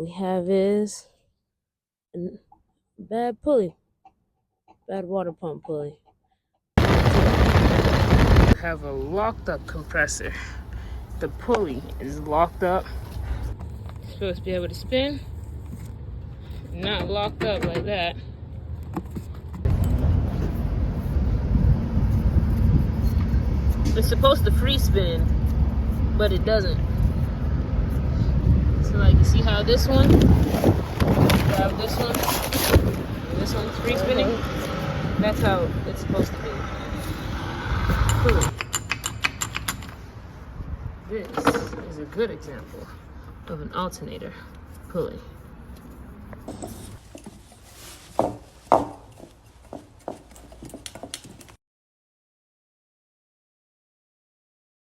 we have is a bad pulley, bad water pump pulley. We have a locked up compressor. The pulley is locked up. It's supposed to be able to spin, not locked up like that. It's supposed to free spin, but it doesn't. So like you see how this one, grab this one, and this one's free spinning? That's how it's supposed to be. Cool. This is a good example of an alternator pulley.